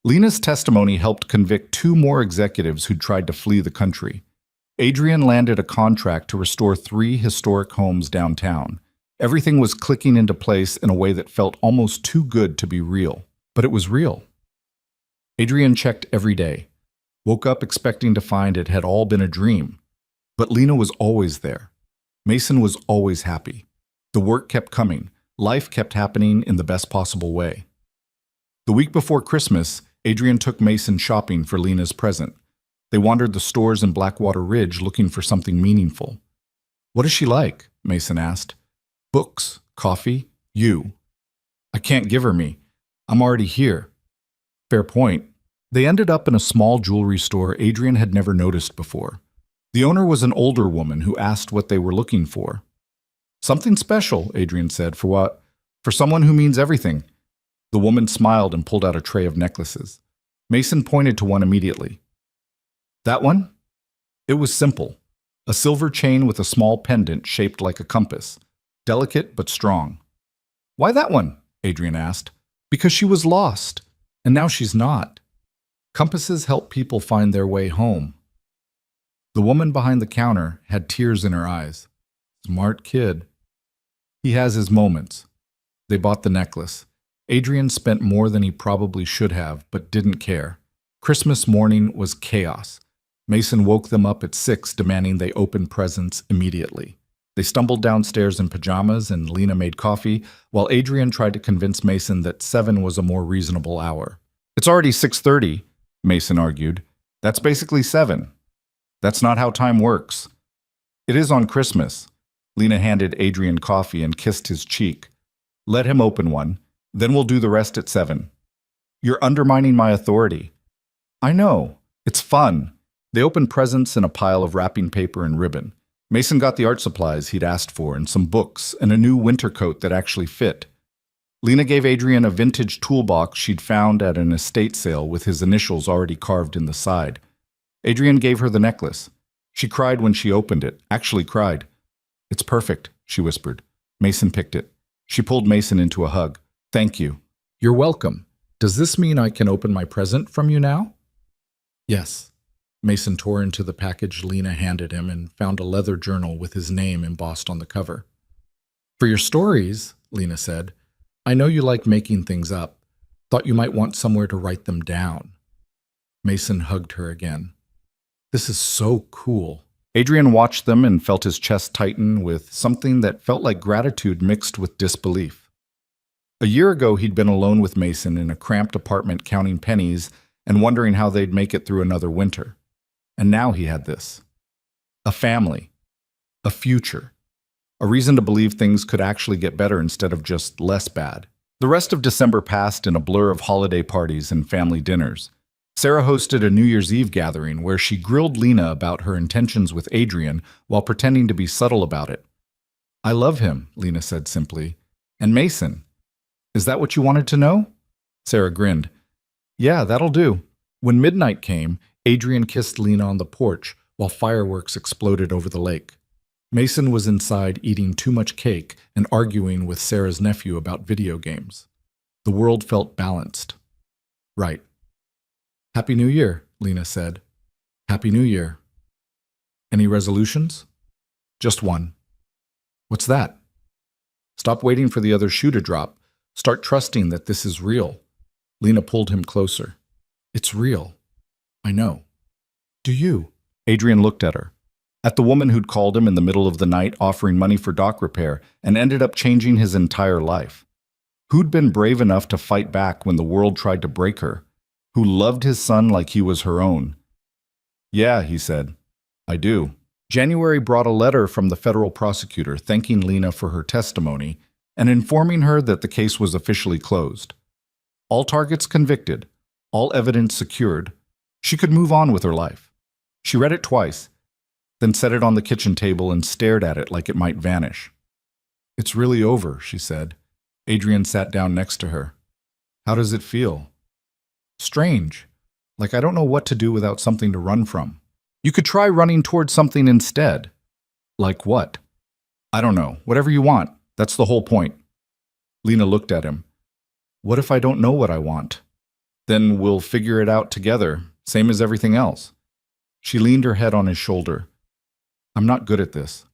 Lena's testimony helped convict 2 more executives who'd tried to flee the country. Adrian landed a contract to restore 3 historic homes downtown. Everything was clicking into place in a way that felt almost too good to be real. But it was real. Adrian checked every day. Woke up expecting to find it had all been a dream. But Lena was always there. Mason was always happy. The work kept coming. Life kept happening in the best possible way. The week before Christmas, Adrian took Mason shopping for Lena's present. They wandered the stores in Blackwater Ridge looking for something meaningful. "What is she like?" Mason asked. "Books, coffee, you." "I can't give her me. I'm already here." "Fair point." They ended up in a small jewelry store Adrian had never noticed before. The owner was an older woman who asked what they were looking for. "Something special," Adrian said. "For what?" "For someone who means everything." The woman smiled and pulled out a tray of necklaces. Mason pointed to one immediately. "That one?" It was simple. A silver chain with a small pendant shaped like a compass. Delicate but strong. "Why that one?" Adrian asked. "Because she was lost. And now she's not. Compasses help people find their way home." The woman behind the counter had tears in her eyes. "Smart kid." "He has his moments." They bought the necklace. Adrian spent more than he probably should have, but didn't care. Christmas morning was chaos. Mason woke them up at 6, demanding they open presents immediately. They stumbled downstairs in pajamas, and Lena made coffee, while Adrian tried to convince Mason that 7 was a more reasonable hour. "It's already 6:30, Mason argued. "That's basically 7. That's not how time works." "It is on Christmas." Lena handed Adrian coffee and kissed his cheek. "Let him open one. Then we'll do the rest at 7. "You're undermining my authority." "I know. It's fun. They opened presents in a pile of wrapping paper and ribbon. Mason got the art supplies he'd asked for and some books and a new winter coat that actually fit. Lena gave Adrian a vintage toolbox she'd found at an estate sale with his initials already carved in the side. Adrian gave her the necklace. She cried when she opened it, actually cried. "It's perfect," she whispered. Mason picked it. She pulled Mason into a hug. "Thank you." "You're welcome. Does this mean I can open my present from you now?" "Yes." Mason tore into the package Lena handed him and found a leather journal with his name embossed on the cover. "For your stories," Lena said, "I know you like making things up. Thought you might want somewhere to write them down." Mason hugged her again. "This is so cool." Adrian watched them and felt his chest tighten with something that felt like gratitude mixed with disbelief. A year ago, he'd been alone with Mason in a cramped apartment counting pennies and wondering how they'd make it through another winter. And now he had this. A family. A future. A reason to believe things could actually get better instead of just less bad. The rest of December passed in a blur of holiday parties and family dinners. Sarah hosted a New Year's Eve gathering where she grilled Lena about her intentions with Adrian while pretending to be subtle about it. "I love him," Lena said simply. "And Mason. Is that what you wanted to know?" Sarah grinned. "Yeah, that'll do." When midnight came, Adrian kissed Lena on the porch while fireworks exploded over the lake. Mason was inside eating too much cake and arguing with Sarah's nephew about video games. The world felt balanced. Right. "Happy New Year," Lena said. "Happy New Year." "Any resolutions?" "Just one." "What's that?" "Stop waiting for the other shoe to drop. Start trusting that this is real." Lena pulled him closer. "It's real. I know." "Do you?" Adrian looked at her. At the woman who'd called him in the middle of the night offering money for dock repair and ended up changing his entire life. Who'd been brave enough to fight back when the world tried to break her? Who loved his son like he was her own. "Yeah," he said. "I do." January brought a letter from the federal prosecutor thanking Lena for her testimony and informing her that the case was officially closed. All targets convicted, all evidence secured. She could move on with her life. She read it twice, then set it on the kitchen table and stared at it like it might vanish. "It's really over," she said. Adrian sat down next to her. "How does it feel?" "Strange. Like I don't know what to do without something to run from." "You could try running towards something instead." "Like what?" "I don't know. Whatever you want. That's the whole point." Lena looked at him. "What if I don't know what I want?" "Then we'll figure it out together, same as everything else." She leaned her head on his shoulder. "I'm not good at this."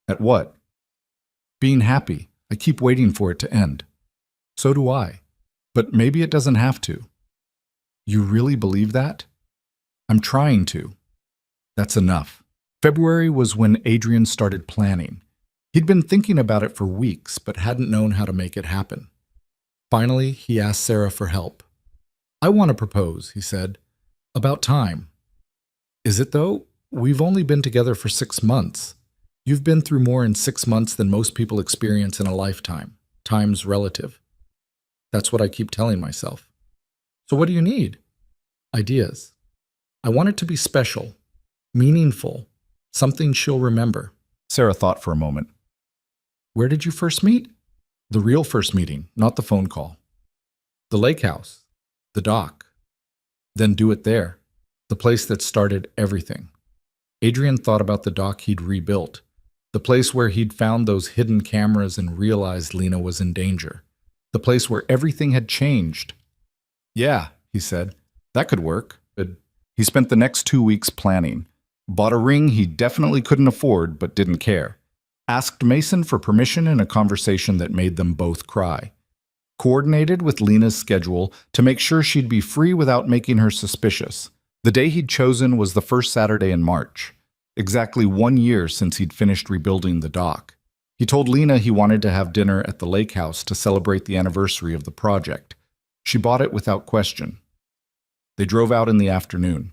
"At what?" "Being happy. I keep waiting for it to end." "So do I. But maybe it doesn't have to." "You really believe that?" "I'm trying to." "That's enough." February was when Adrian started planning. He'd been thinking about it for weeks, but hadn't known how to make it happen. Finally, he asked Sarah for help. "I want to propose," he said. "About time." "Is it though? We've only been together for 6 months. You've been through more in 6 months than most people experience in a lifetime. Time's relative." "That's what I keep telling myself." "So what do you need?" "Ideas. I want it to be special, meaningful, something she'll remember." Sarah thought for a moment. "Where did you first meet?" "The real first meeting, not the phone call." "The lake house. The dock." "Then do it there. The place that started everything." Adrian thought about the dock he'd rebuilt, the place where he'd found those hidden cameras and realized Lena was in danger, the place where everything had changed. "Yeah," he said, "that could work." He spent the next 2 weeks planning, bought a ring he definitely couldn't afford but didn't care, asked Mason for permission in a conversation that made them both cry, coordinated with Lena's schedule to make sure she'd be free without making her suspicious. The day he'd chosen was the first Saturday in March, exactly 1 year since he'd finished rebuilding the dock. He told Lena he wanted to have dinner at the lake house to celebrate the anniversary of the project. She bought it without question. They drove out in the afternoon.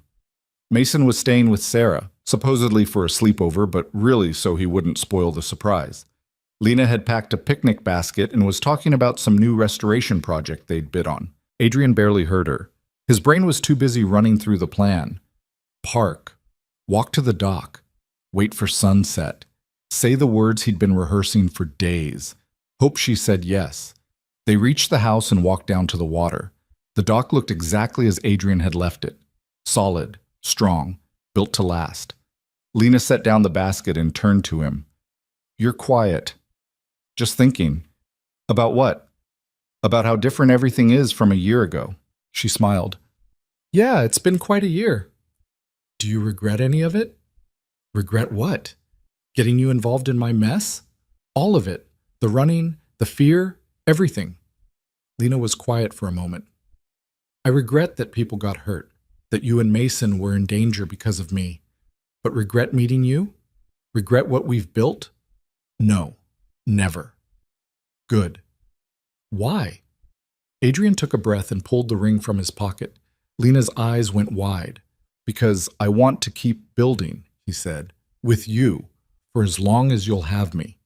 Mason was staying with Sarah, supposedly for a sleepover, but really so he wouldn't spoil the surprise. Lena had packed a picnic basket and was talking about some new restoration project they'd bid on. Adrian barely heard her. His brain was too busy running through the plan. Park, Walk to the dock. Wait for sunset. Say the words he'd been rehearsing for days. Hope she said yes. They reached the house and walked down to the water. The dock looked exactly as Adrian had left it. Solid, strong, built to last. Lena set down the basket and turned to him. "You're quiet." "Just thinking." "About what?" "About how different everything is from a year ago." She smiled. "Yeah, it's been quite a year." "Do you regret any of it?" "Regret what? Getting you involved in my mess?" "All of it. The running, the fear, everything." Lena was quiet for a moment. "I regret that people got hurt, that you and Mason were in danger because of me. But regret meeting you? Regret what we've built? No, never." "Good." "Why?" Adrian took a breath and pulled the ring from his pocket. Lena's eyes went wide. "Because I want to keep building," he said, "with you, for as long as you'll have me."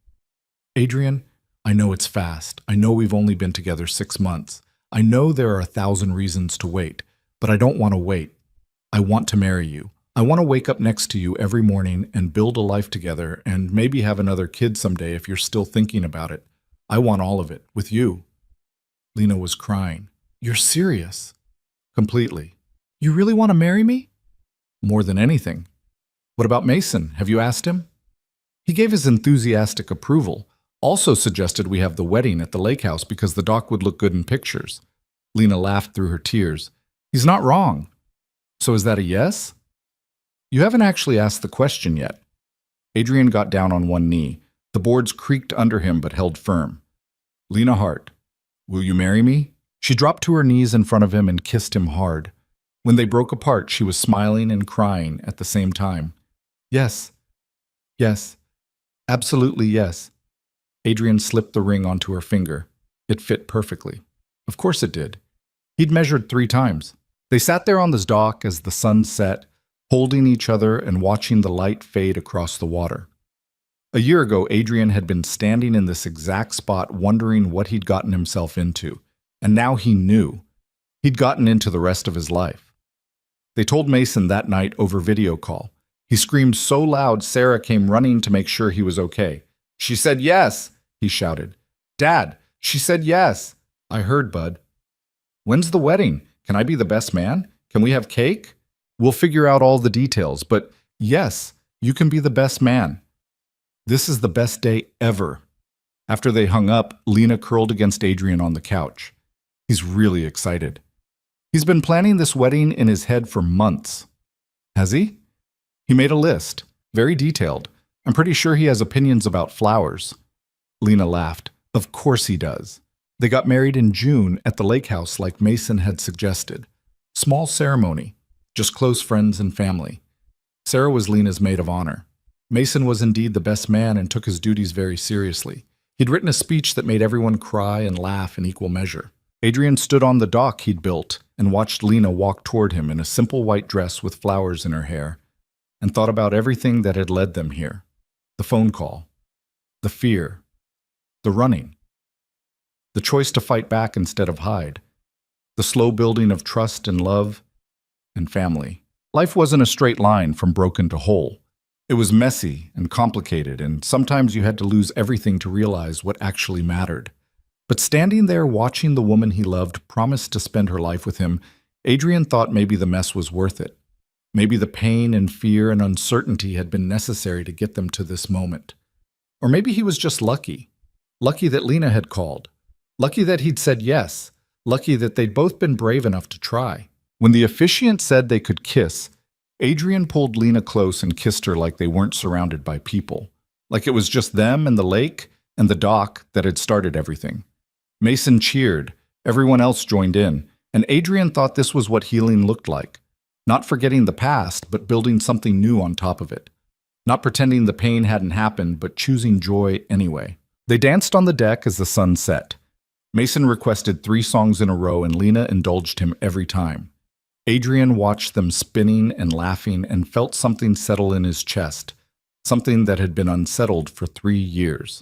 "Adrian, I know it's fast. I know we've only been together 6 months. I know there are 1,000 reasons to wait, but I don't want to wait. I want to marry you. I want to wake up next to you every morning and build a life together and maybe have another kid someday if you're still thinking about it. I want all of it, with you." Lena was crying. "You're serious?" "Completely." "You really want to marry me?" "More than anything." "What about Mason? Have you asked him?" "He gave his enthusiastic approval. Also suggested we have the wedding at the lake house because the dock would look good in pictures." Lena laughed through her tears. "He's not wrong." "So is that a yes?" "You haven't actually asked the question yet." Adrian got down on one knee. The boards creaked under him but held firm. "Lena Hart, will you marry me?" She dropped to her knees in front of him and kissed him hard. When they broke apart, she was smiling and crying at the same time. "Yes. Yes. Absolutely yes." Adrian slipped the ring onto her finger. It fit perfectly. Of course it did. He'd measured 3 times. They sat there on the dock as the sun set, holding each other and watching the light fade across the water. A year ago, Adrian had been standing in this exact spot wondering what he'd gotten himself into, and now he knew. He'd gotten into the rest of his life. They told Mason that night over video call. He screamed so loud Sarah came running to make sure he was okay. "She said yes," he shouted. "Dad, she said yes." "I heard, bud." "When's the wedding? Can I be the best man? Can we have cake?" "We'll figure out all the details, but yes, you can be the best man." "This is the best day ever." After they hung up, Lena curled against Adrian on the couch. He's really excited. He's been planning this wedding in his head for months. Has he? He made a list, very detailed. I'm pretty sure he has opinions about flowers. Lena laughed. Of course he does. They got married in June at the lake house like Mason had suggested. Small ceremony, just close friends and family. Sarah was Lena's maid of honor. Mason was indeed the best man and took his duties very seriously. He'd written a speech that made everyone cry and laugh in equal measure. Adrian stood on the dock he'd built and watched Lena walk toward him in a simple white dress with flowers in her hair, and thought about everything that had led them here. The phone call, the fear, the running, the choice to fight back instead of hide, the slow building of trust and love and family. Life wasn't a straight line from broken to whole. It was messy and complicated, and sometimes you had to lose everything to realize what actually mattered. But standing there watching the woman he loved promise to spend her life with him, Adrian thought maybe the mess was worth it. Maybe the pain and fear and uncertainty had been necessary to get them to this moment. Or maybe he was just lucky. Lucky that Lena had called. Lucky that he'd said yes. Lucky that they'd both been brave enough to try. When the officiant said they could kiss, Adrian pulled Lena close and kissed her like they weren't surrounded by people. Like it was just them and the lake and the dock that had started everything. Mason cheered. Everyone else joined in. And Adrian thought this was what healing looked like. Not forgetting the past, but building something new on top of it. Not pretending the pain hadn't happened, but choosing joy anyway. They danced on the deck as the sun set. Mason requested 3 songs in a row and Lena indulged him every time. Adrian watched them spinning and laughing and felt something settle in his chest, something that had been unsettled for 3 years.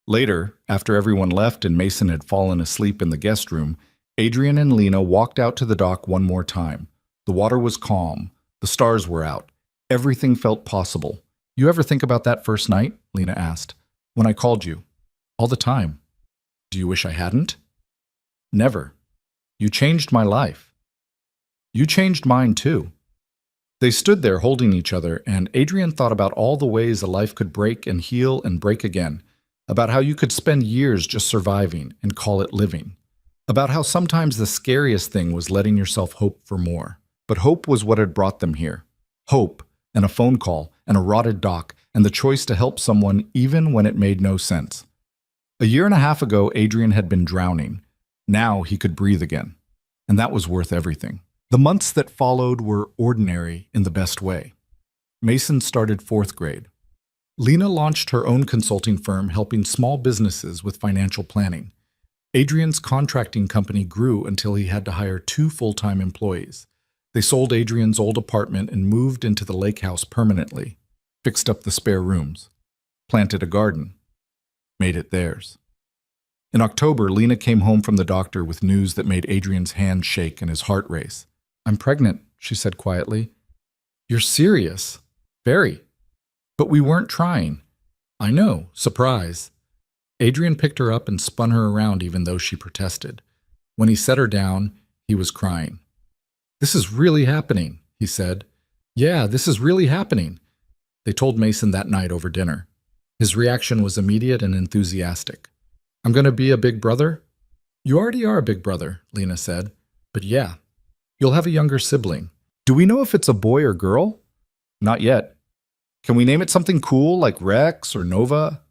Later, after everyone left and Mason had fallen asleep in the guest room, Adrian and Lena walked out to the dock one more time. The water was calm, the stars were out. Everything felt possible. You ever think about that first night? Lena asked. When I called you. All the time. Do you wish I hadn't? Never. You changed my life. You changed mine too. They stood there holding each other, and Adrian thought about all the ways a life could break and heal and break again, about how you could spend years just surviving and call it living, about how sometimes the scariest thing was letting yourself hope for more. But hope was what had brought them here. Hope, and a phone call, and a rotted dock, and the choice to help someone even when it made no sense. A year and a half ago, Adrian had been drowning. Now he could breathe again, and that was worth everything. The months that followed were ordinary in the best way. Mason started 4th grade. Lena launched her own consulting firm helping small businesses with financial planning. Adrian's contracting company grew until he had to hire 2 full-time employees. They sold Adrian's old apartment and moved into the lake house permanently, fixed up the spare rooms, planted a garden, made it theirs. In October, Lena came home from the doctor with news that made Adrian's hand shake and his heart race. I'm pregnant, she said quietly. You're serious? Very. But we weren't trying. I know, surprise. Adrian picked her up and spun her around even though she protested. When he set her down, he was crying. This is really happening, he said. Yeah, this is really happening. They told Mason that night over dinner. His reaction was immediate and enthusiastic. I'm going to be a big brother? You already are a big brother, Lena said. But yeah, you'll have a younger sibling. Do we know if it's a boy or girl? Not yet. Can we name it something cool like Rex or Nova?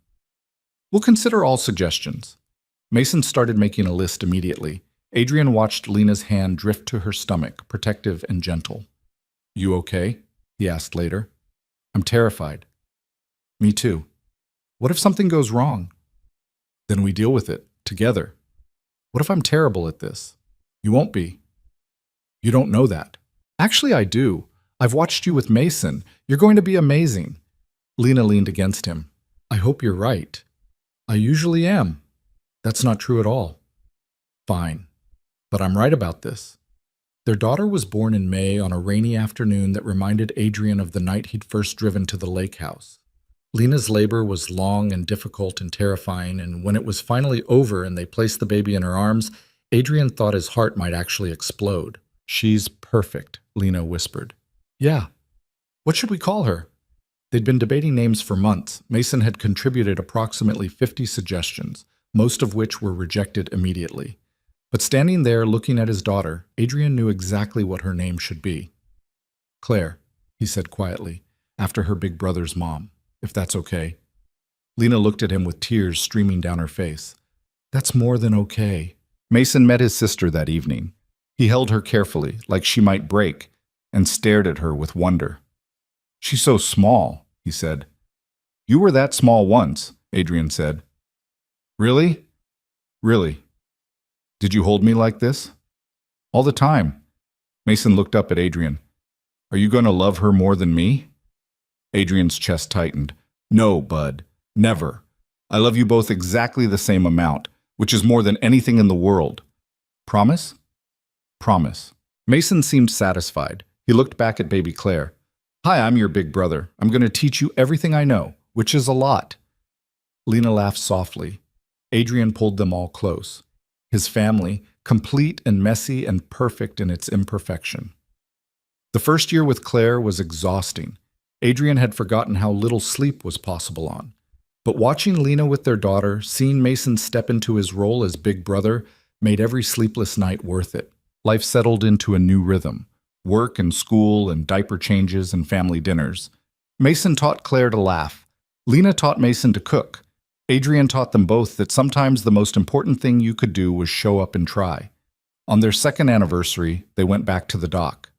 We'll consider all suggestions. Mason started making a list immediately. Adrian watched Lena's hand drift to her stomach, protective and gentle. You okay? He asked later. I'm terrified. Me too. What if something goes wrong? Then we deal with it, together. What if I'm terrible at this? You won't be. You don't know that. Actually, I do. I've watched you with Mason. You're going to be amazing. Lena leaned against him. I hope you're right. I usually am. That's not true at all. Fine. But I'm right about this. Their daughter was born in May on a rainy afternoon that reminded Adrian of the night he'd first driven to the lake house. Lena's labor was long and difficult and terrifying, and when it was finally over and they placed the baby in her arms, Adrian thought his heart might actually explode. She's perfect, Lena whispered. Yeah. What should we call her? They'd been debating names for months. Mason had contributed approximately 50 suggestions, most of which were rejected immediately. But standing there looking at his daughter, Adrian knew exactly what her name should be. Claire, he said quietly, after her big brother's mom, if that's okay. Lena looked at him with tears streaming down her face. That's more than okay. Mason met his sister that evening. He held her carefully, like she might break, and stared at her with wonder. She's so small, he said. You were that small once, Adrian said. Really? Really? Did you hold me like this? All the time. Mason looked up at Adrian. Are you going to love her more than me? Adrian's chest tightened. No, bud. Never. I love you both exactly the same amount, which is more than anything in the world. Promise? Promise. Mason seemed satisfied. He looked back at baby Claire. Hi, I'm your big brother. I'm going to teach you everything I know, which is a lot. Lena laughed softly. Adrian pulled them all close. His family, complete and messy and perfect in its imperfection. The first year with Claire was exhausting. Adrian had forgotten how little sleep was possible on. But watching Lena with their daughter, seeing Mason step into his role as big brother, made every sleepless night worth it. Life settled into a new rhythm. Work and school and diaper changes and family dinners. Mason taught Claire to laugh. Lena taught Mason to cook. Adrian taught them both that sometimes the most important thing you could do was show up and try. On their second anniversary, they went back to the dock.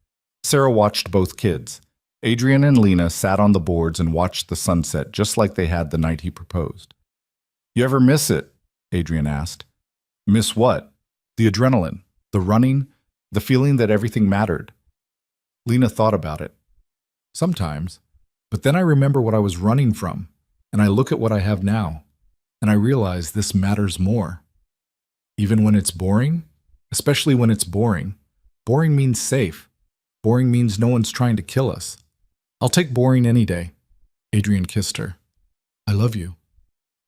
Sarah watched both kids. Adrian and Lena sat on the boards and watched the sunset just like they had the night he proposed. You ever miss it? Adrian asked. Miss what? The adrenaline, the running, the feeling that everything mattered. Lena thought about it. Sometimes. But then I remember what I was running from, and I look at what I have now, and I realize this matters more. Even when it's boring, especially when it's boring. Boring means safe. Boring means no one's trying to kill us. I'll take boring any day. Adrian kissed her. I love you.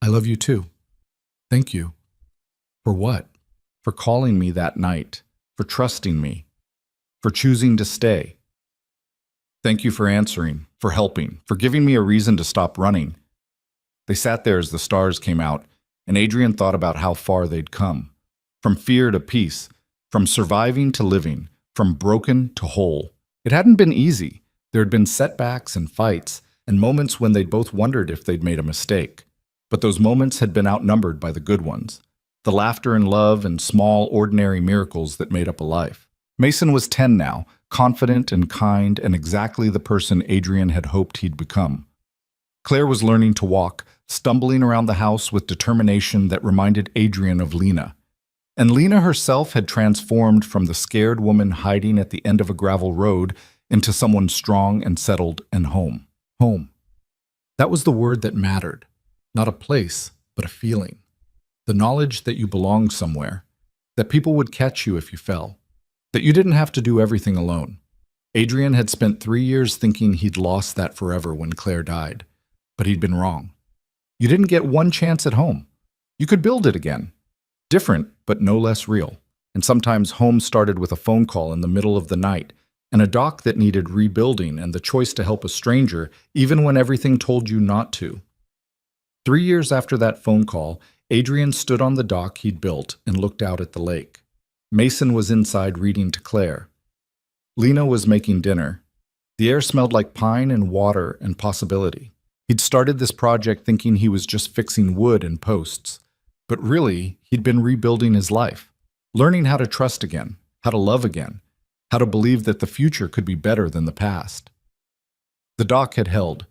I love you too. Thank you. For what? For calling me that night, for trusting me, for choosing to stay. Thank you for answering, for helping, for giving me a reason to stop running. They sat there as the stars came out, and Adrian thought about how far they'd come. From fear to peace, from surviving to living, from broken to whole. It hadn't been easy. There had been setbacks and fights, and moments when they'd both wondered if they'd made a mistake. But those moments had been outnumbered by the good ones. The laughter and love and small, ordinary miracles that made up a life. Mason was 10 now, confident and kind and exactly the person Adrian had hoped he'd become. Claire was learning to walk, stumbling around the house with determination that reminded Adrian of Lena. And Lena herself had transformed from the scared woman hiding at the end of a gravel road into someone strong and settled and home. Home. That was the word that mattered. Not a place, but a feeling. The knowledge that you belonged somewhere, that people would catch you if you fell, that you didn't have to do everything alone. Adrian had spent 3 years thinking he'd lost that forever when Claire died, but he'd been wrong. You didn't get one chance at home. You could build it again. Different, but no less real. And sometimes home started with a phone call in the middle of the night, and a dock that needed rebuilding and the choice to help a stranger, even when everything told you not to. 3 years after that phone call, Adrian stood on the dock he'd built and looked out at the lake. Mason was inside reading to Claire. Lena was making dinner. The air smelled like pine and water and possibility. He'd started this project thinking he was just fixing wood and posts. But really, he'd been rebuilding his life, learning how to trust again, how to love again, how to believe that the future could be better than the past. The dock had held,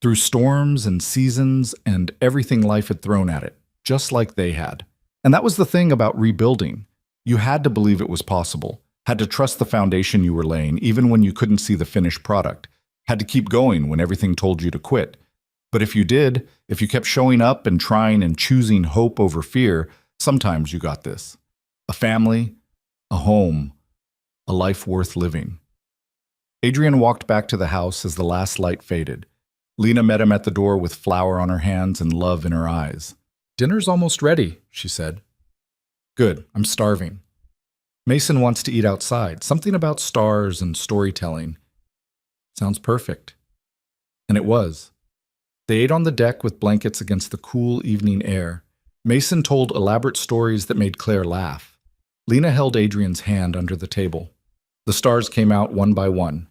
through storms and seasons and everything life had thrown at it, just like they had. And that was the thing about rebuilding. You had to believe it was possible, had to trust the foundation you were laying even when you couldn't see the finished product, had to keep going when everything told you to quit. But if you did, if you kept showing up and trying and choosing hope over fear, sometimes you got this. A family, a home, a life worth living. Adrian walked back to the house as the last light faded. Lena met him at the door with flour on her hands and love in her eyes. "Dinner's almost ready," she said. "Good, I'm starving." "Mason wants to eat outside, something about stars and storytelling." "Sounds perfect." And it was. They ate on the deck with blankets against the cool evening air. Mason told elaborate stories that made Claire laugh. Lena held Adrian's hand under the table. The stars came out one by one.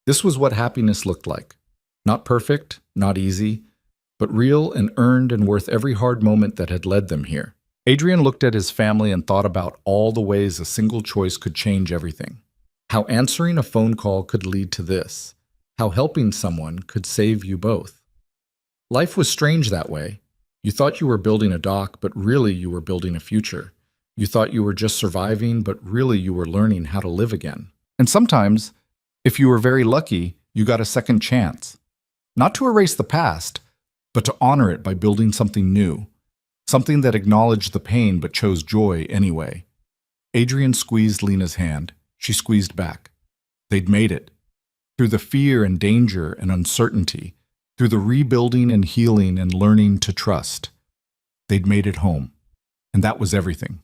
This was what happiness looked like. Not perfect, not easy, but real and earned and worth every hard moment that had led them here. Adrian looked at his family and thought about all the ways a single choice could change everything. How answering a phone call could lead to this. How helping someone could save you both. Life was strange that way. You thought you were building a dock, but really you were building a future. You thought you were just surviving, but really you were learning how to live again. And sometimes, if you were very lucky, you got a second chance. Not to erase the past, but to honor it by building something new. Something that acknowledged the pain but chose joy anyway. Adrian squeezed Lena's hand. She squeezed back. They'd made it. Through the fear and danger and uncertainty, through the rebuilding and healing and learning to trust. They'd made it home. And that was everything.